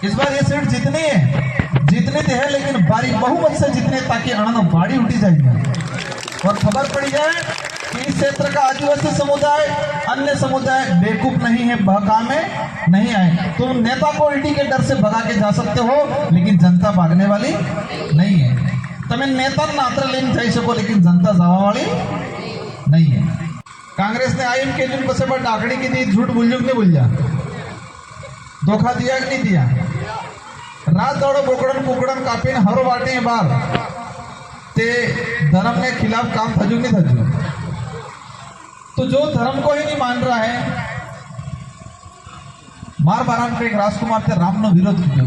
इस बार ये सीट जीतनी है लेकिन बारी बहुमत से जीतने ताकि अणन बाड़ी उठी जाएगी और खबर पड़ी जाए कि इस क्षेत्र का आदिवासी समुदाय अन्य समुदाय बेवकूफ नहीं है, बहका में नहीं आए। तुम नेता को ईडी के डर से भगा के जा सकते हो लेकिन जनता भागने वाली नहीं है। તમે नेता नात्र लेने जाई सको लेकिन जनता जावा वाली नहीं है। कांग्रेस ने आईएम के दिन बसे पर डाकड़ी की दी, झूठ बोलियो कि नहीं बोलिया, धोखा दिया कि नहीं दिया। रात दौड़ो बोकड़न कुकड़न कापीन हर वाटे बार ते धर्म के खिलाफ काम थजू नहीं थजू। तो जो धर्म को ही नहीं मान रहा है, मार बाराम के एक राजकुमार थे राम नो विरोध किया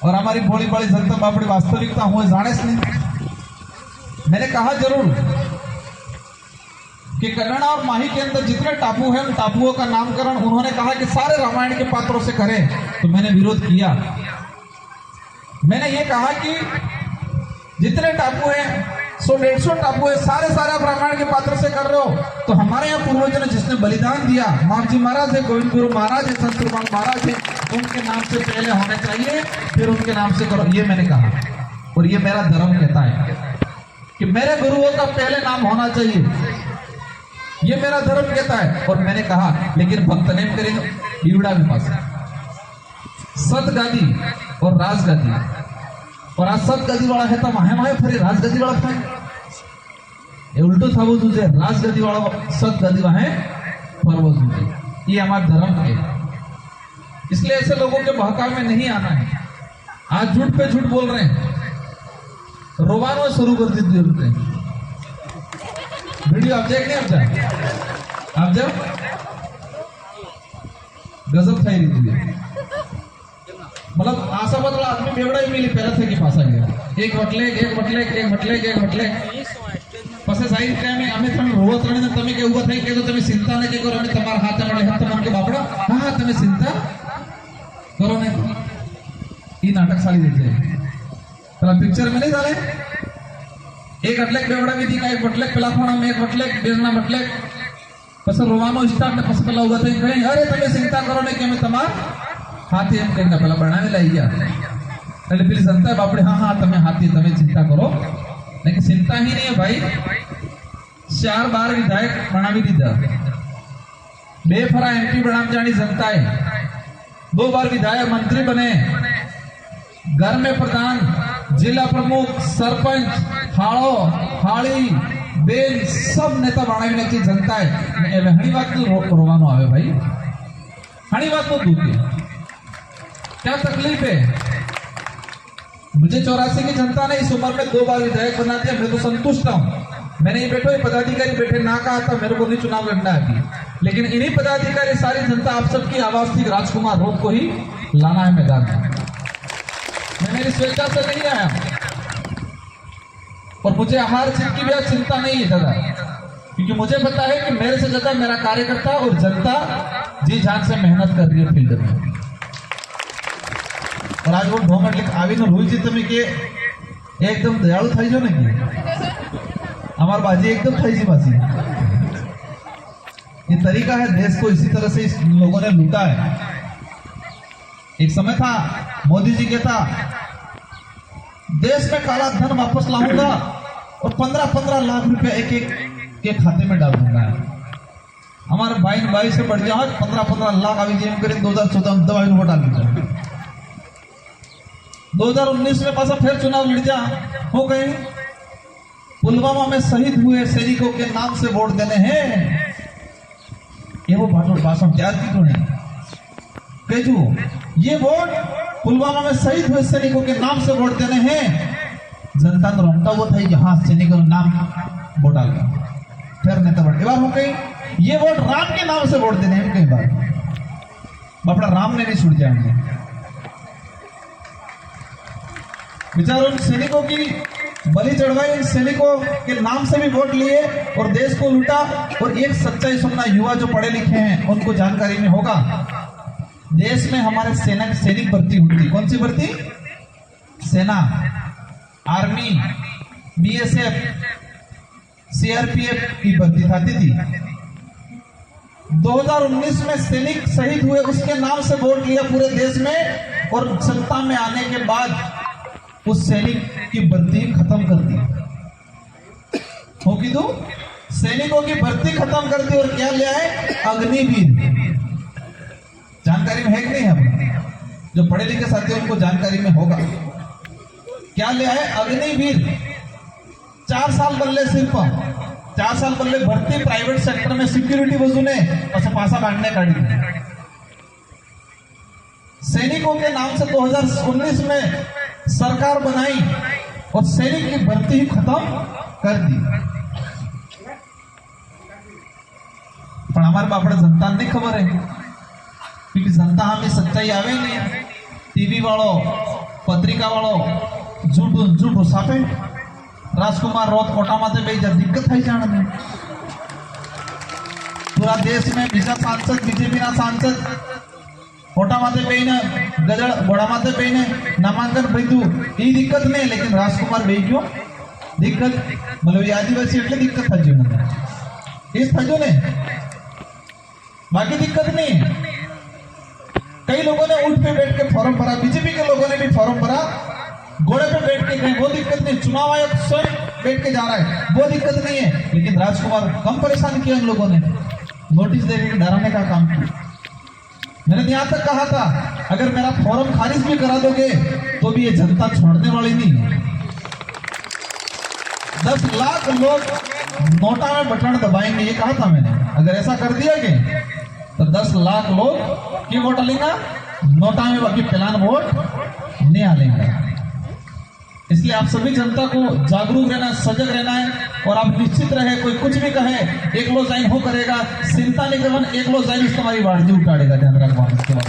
और हमारी भोली भाली जनता बापड़ी वास्तविकता हुए जाने से नहीं। मैंने कहा जरूर कि कन्नड़ा और माही के अंदर जितने टापू हैं उन टापुओं का नामकरण उन्होंने कहा कि सारे रामायण के पात्रों से करें, तो मैंने विरोध किया। मैंने ये कहा कि जितने टापू हैं 100-150 टापू है, सारे आप रामायण के पात्र से कर रहे हो, तो हमारे यहाँ पूर्वजों ने जिसने बलिदान दिया, मामजी महाराज है, गोविंद गुरु महाराज है, संत कुमार महाराज है, उनके नाम से पहले होने चाहिए, फिर उनके नाम से करो। ये मैंने कहा और ये मेरा धर्म कहता है कि मेरे गुरुओं का पहले नाम होना चाहिए, ये मेरा धर्म कहता है। और मैंने कहा लेकिन भक्त नेम करेंगे ईरुड़ा के पास सत गादी और राज गादी, और आज सत गदी वाला है तो वहां फरी राज गदी वाला था, ये उल्टो था वो तुझे राज गदी वाला सत गदी वहां फरवो तुझे। ये हमारा धर्म है, इसलिए ऐसे लोगों के बहकाव में नहीं आना है। आज झूठ पे झूठ बोल रहे हैं, रोवानो शुरू कर दी उनके वीडियो आप देख नहीं, आप जब गजब था रही, मतलब आशा बदला आदमी बेवड़ा ही मिली पहले थे कि पास आ गया एक वटले पसे साइड टाइम में हमें थन रोवत रहे तमे के हुआ થઈ કે તો તમે ચિંતા ન કે કરો અમે તમારા હાથે મળે હાથ મન के बापड़ा हां તમે चिंता करो ने ई नाटक साली देते पहला पिक्चर में नहीं डाले एक अटलेक बेवड़ा विधि का एक बटलेक पेला खोना में एक बटलेक बेजना बटलेक पसे रोवानो स्टार्ट ने पसे पेला हुआ થઈ कहे अरे તમે चिंता करो ने કે અમે તમાર हाथी एम कहेंगे पेला बनावे लाई गया એટલે પેલી સંતા બાપડે હા તમે હાથી તમે चिंता करो, लेकिन चिंता ही नहीं है भाई। 4 बार विधायक बनावी दीदा, 2 फरा एमपी बनाम जानी जनता है, 2 बार विधायक मंत्री बने, घर में प्रधान, जिला प्रमुख, सरपंच, हाड़ो हाड़ी बेन सब नेता बनावी की जनता है। हणी बात तो रोवानो आवे भाई, हणी बात तो दुखी क्या तकलीफ है। मुझे 84 की जनता ने इस उम्र में 2 बार विधायक बना दिया, मैं तो संतुष्ट हूं। मैंने ये बैठो पदाधिकारी बैठे ना कहा था मेरे को नहीं चुनाव लड़ना है अभी, लेकिन इन्हीं पदाधिकारी सारी जनता आप सबकी आवाज थी राजकुमार रोड को ही लाना है मैदान में। मैं मेरी स्वेच्छा से नहीं आया और मुझे हार जीत की भी चिंता नहीं है दादा, क्योंकि मुझे पता है कि मेरे से ज्यादा मेरा कार्यकर्ता और जनता जी जान से मेहनत कर रही है फील्ड में। और आज वो ढोंगट लिख आवी न रोई जी तमे के एकदम दयालु થઈ જો ને કે हमार बाजी एकदम થઈ जी बाजी। ये तरीका है, देश को इसी तरह से इस लोगों ने लूटा है। एक समय था मोदी जी कहता देश में काला धन वापस लाऊंगा और 15-15 लाख रुपए एक के खाते में डाल दूंगा। हमारे भाई से बढ़ गया 15-15 लाख अभी जेम करें 2014 में दवाई में डाल दिया। 2019 में पासा फिर चुनाव लड़ जा हो गए। पुलवामा में शहीद हुए सैनिकों के नाम से वोट देने हैं, ये वो भाषण तैयार की तूने केजू, ये वोट पुलवामा में शहीद हुए सैनिकों के नाम से वोट देने हैं। जनता ने रमता हुआ था कि हाँ सैनिकों के नाम वोट डाल फिर नेता बन बार हो गई। ये वोट राम के नाम से वोट देने हैं कई बार, बापड़ा राम ने नहीं छूट जाएंगे। विचारों उन सैनिकों की बलि चढ़वाई, उन सैनिकों के नाम से भी वोट लिए और देश को लूटा। और एक सच्चाई सुनना, युवा जो पढ़े लिखे हैं उनको जानकारी में होगा, देश में हमारे सैनिक भर्ती होती, कौन सी भर्ती? सेना, आर्मी, बीएसएफ, सीआरपीएफ की भर्ती आती थी। 2019 में सैनिक शहीद हुए उसके नाम से वोट लिया पूरे देश में, और सत्ता में आने के बाद उस सैनिक की भर्ती खत्म कर दी। होगी तो सैनिकों की भर्ती खत्म कर दी और क्या ले आए? अग्निवीर। जानकारी में है कि नहीं? हम जो पढ़े लिखे साथी उनको जानकारी में होगा। क्या ले आए? अग्निवीर। 4 साल बल्ले सिर्फ 4 साल पहले भर्ती प्राइवेट सेक्टर में सिक्योरिटी वजूने असं पासा बांधने काढी। सैनिकों के नाम से 2019 में सरकार बनाई और सैनिक की भर्ती ही खत्म कर दी। पर हमारे बापड़े जनता नहीं खबर है, क्योंकि जनता हमें सच्चाई आवे नहीं। टीवी वालों, पत्रिका वालों झूठ सापे। राजकुमार रोत कोटा माते बेजा दिक्कत है जान में। पूरा देश में बीजा सांसद बीजेपी ना सांसद कोटा माते बेने गजड़ बड़ा माते बेने नामांकन भईतु ई दिक्कत नहीं, लेकिन राजकुमार बेई क्यों दिक्कत? मतलब ये आदिवासी એટલે दिक्कत था जीवन में इस थजो ने, बाकी दिक्कत नहीं। कई लोगों ने ऊंट पे बैठ के फॉर्म भरा, बीजेपी के लोगों ने भी फॉर्म भरा, घोड़े पे बैठ के गए, वो दिक्कत नहीं। चुनाव आयोग स्वयं बैठ के जा रहा है, वो दिक्कत नहीं है। लेकिन राजकुमार कम परेशान किया हम लोगों ने, नोटिस दे के डराने का काम किया। मैंने यहां तक कहा था अगर मेरा फॉर्म खारिज भी करा दोगे तो भी ये जनता छोड़ने वाली नहीं है। 10 लाख लोग नोटा में बटन दबाएंगे, ये कहा था मैंने। अगर ऐसा कर दिया गया तो 10 लाख लोग की वोट लेंगे नोटा में, बाकी प्लान वोट नहीं आलेंगे। इसलिए आप सभी जनता को जागरूक रहना, सजग रहना है। और आप निश्चित रहे, कोई कुछ भी कहे एक लो जाइन हो करेगा, चिंता नहीं करना, एक लो जाइन तुम्हारी बाढ़ उठाड़ेगा। ध्यान रखवा इसके बाद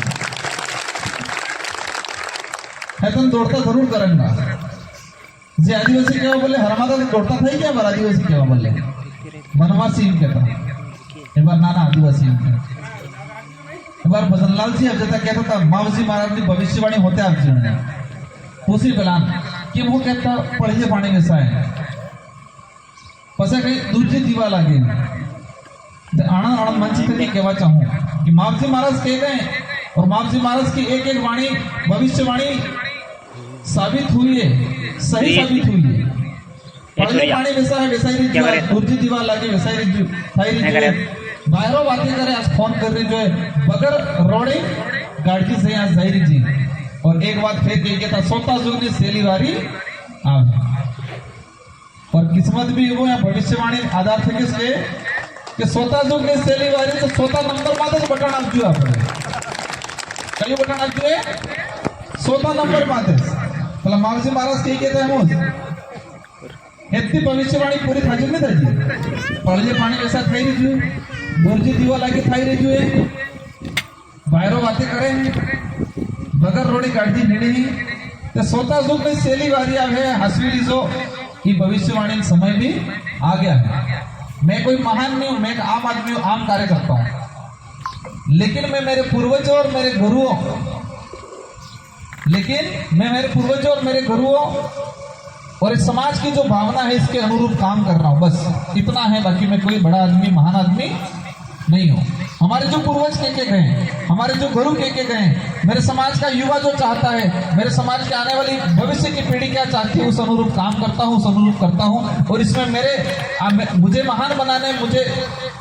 है तुम दौड़ता जरूर करेंगे। जे आदिवासी केवा बोले हरमादा दौड़ता था ही क्या बार आदिवासी केवा बोले वनवासी कहता एक बार नाना आदिवासी एक बार भजनलाल जी अब जैसा कहता था मावजी महाराज की भविष्यवाणी होते आप जी ने उसी प्लान कि वो कहता पढ़िए पानी में साए पसे कहीं दूसरी दीवा लागे आनंद आनंद मंच से नहीं कहवा चाहूं कि मावजी महाराज कह गए और मावजी महाराज की एक एक वाणी भविष्यवाणी साबित हुई है, सही साबित हुई है। पढ़िए पानी वैसा है वैसा ही दूसरी दीवा लागे वैसा ही थाई बाहरों बातें करे आज फोन कर रही जो है बगर रोड़ी गाड़ी से आज जाहिर जी। और एक बात फिर कही था सोता जुगनी सेली वारी और किस्मत भी वो या भविष्यवाणी आधार थे किसके कि सोता जुगनी सेली वारी तो सोता नंबर माते बटन आप जो आप कई बटन आप जो है सोता नंबर माते मतलब मावजी महाराज कही कहते हैं मुझ इतनी भविष्यवाणी पूरी थाजी नहीं थाजी पढ़िए पानी वैसा थाई रही जो बोरजी दीवा लागे थाई रही जो है बाहरों बातें करें बगर रोड़ी गाड़ी नेड़ी तो सोता जुग में सेली वारी आवे हसवीली जो ये भविष्यवाणी समय भी आ गया है। मैं कोई महान नहीं हूं, मैं एक आम आदमी हूं, आम कार्य करता हूं, लेकिन मैं मेरे पूर्वजों और मेरे गुरुओं और मेरे गुरुओं और इस समाज की जो भावना है इसके अनुरूप काम कर रहा हूं, बस इतना है। बाकी मैं कोई बड़ा आदमी महान आदमी नहीं हूं। हमारे जो पूर्वज के गए, हमारे जो गुरु के गए, मेरे समाज का युवा जो चाहता है, मेरे समाज के आने वाली भविष्य की पीढ़ी क्या चाहती है उस अनुरूप काम करता हूं, उस अनुरूप करता हूं। और इसमें मुझे महान बनाने, मुझे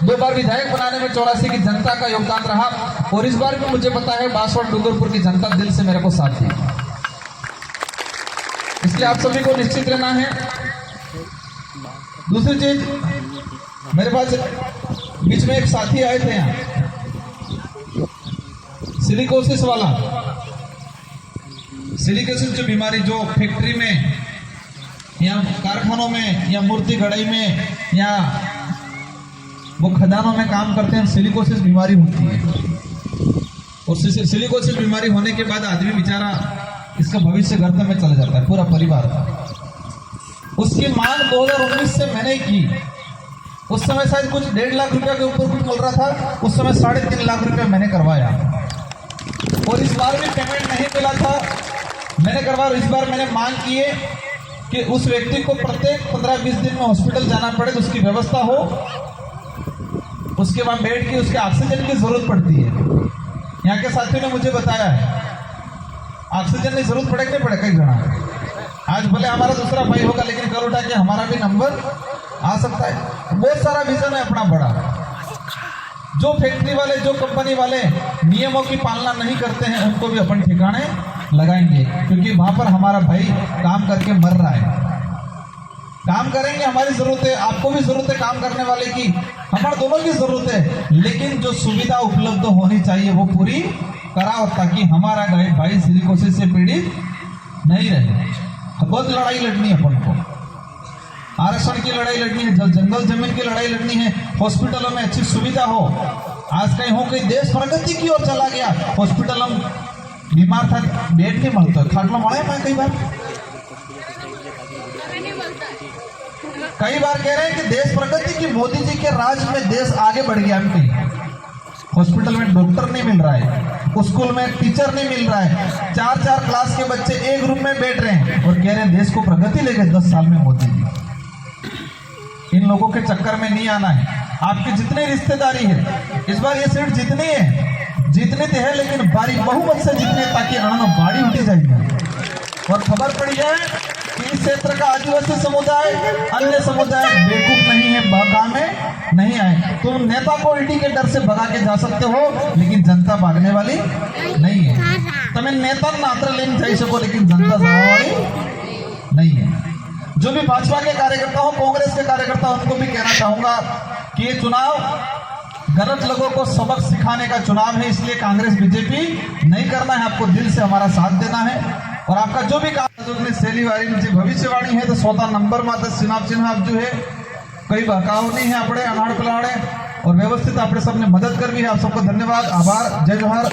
2 बार विधायक बनाने में 84 की जनता का योगदान रहा और इस बार भी मुझे पता है बांसवाड़ा डूंगरपुर की जनता दिल से मेरे को साथ दी। इसलिए आप सभी को निश्चित रहना है। दूसरी चीज मेरे पास बीच में एक साथी आए थे यहाँ सिलिकोसिस वाला, सिलिकोसिस जो बीमारी जो फैक्ट्री में या कारखानों में या मूर्ति घड़ाई में या वो खदानों में काम करते हैं, सिलिकोसिस बीमारी होती है। और सिलिकोसिस बीमारी होने के बाद आदमी बेचारा इसका भविष्य गर्दन में चला जाता है, पूरा परिवार। उसकी मांग 2019 से मैंने की। उस समय शायद कुछ 1.5 लाख रुपया के ऊपर कुछ मिल रहा था, उस समय 3.5 लाख रुपया मैंने करवाया और इस बार भी पेमेंट नहीं मिला था, मैंने करवाया। इस बार मैंने मांग की है कि उस व्यक्ति को प्रत्येक 15-20 दिन में हॉस्पिटल जाना पड़े तो उसकी व्यवस्था हो उसके बाद बेड की उसके ऑक्सीजन की जरूरत पड़ती है। यहाँ के साथियों ने मुझे बताया है ऑक्सीजन की जरूरत पड़े कि नहीं पड़े कई जना। आज भले हमारा दूसरा भाई होगा लेकिन कल उठा के हमारा भी नंबर आ सकता है। बहुत सारा विजन है अपना बड़ा। जो फैक्ट्री वाले जो कंपनी वाले नियमों की पालना नहीं करते हैं उनको भी अपन ठिकाने लगाएंगे, क्योंकि वहां पर हमारा भाई काम करके मर रहा है। काम करेंगे, हमारी जरूरत है, आपको भी जरूरत है काम करने वाले की, हमारे दोनों की जरूरत है, लेकिन जो सुविधा उपलब्ध होनी चाहिए वो पूरी कराओ ताकि हमारा भाई सिलिकोसिस से पीड़ित नहीं रहे। बहुत लड़ाई लड़नी है अपन को, आरक्षण की लड़ाई लड़नी है, जंगल जमीन की लड़ाई लड़नी है, हॉस्पिटलों में अच्छी सुविधा हो। आज कहीं हो कि देश प्रगति की ओर चला गया, हॉस्पिटल में बीमार था बेड नहीं मिलता, खाटलो मड़े मैं कई बार कह रहे हैं कि देश प्रगति की मोदी जी के राज में देश आगे बढ़ गया। कहीं हॉस्पिटल में डॉक्टर नहीं मिल रहा है, स्कूल में टीचर नहीं मिल रहा है, 4-4 क्लास के बच्चे एक रूम में बैठ रहे हैं और कह रहे हैं देश को प्रगति ले गए 10 साल में मोदी जी। इन लोगों के चक्कर में नहीं आना है। आपकी जितनी रिश्तेदारी है, इस बार ये सीट जितनी है जीतनी तो है लेकिन बारी बहुमत से जीतनी है ताकि अणन बाड़ी उठी जाएगी। और खबर पड़ी है कि इस क्षेत्र का आदिवासी समुदाय अन्य समुदाय बेवकूफ नहीं है, काम में नहीं आए। तुम नेता को ईडी के डर से भगा के जा सकते हो लेकिन जनता भागने वाली नहीं है। तुम्हें नेता नात्र लेने जा सको लेकिन जनता जाने वाली नहीं है। जो भी भाजपा के कार्यकर्ता हो, कांग्रेस के कार्यकर्ता, उनको भी कहना चाहूंगा कि ये चुनाव गलत लोगों को सबक सिखाने का चुनाव है, इसलिए कांग्रेस बीजेपी नहीं करना है। आपको दिल से हमारा साथ देना है और आपका जो भी काम शैलीवारी भविष्यवाणी है तो स्वतः नंबर मात्र चुनाव चिन्ह आप जो है कई बहकाव नहीं है अपने अनाड़ पलाड़े और व्यवस्थित अपने सबने मदद कर भी है। आप सबको धन्यवाद, आभार, जय जोहार।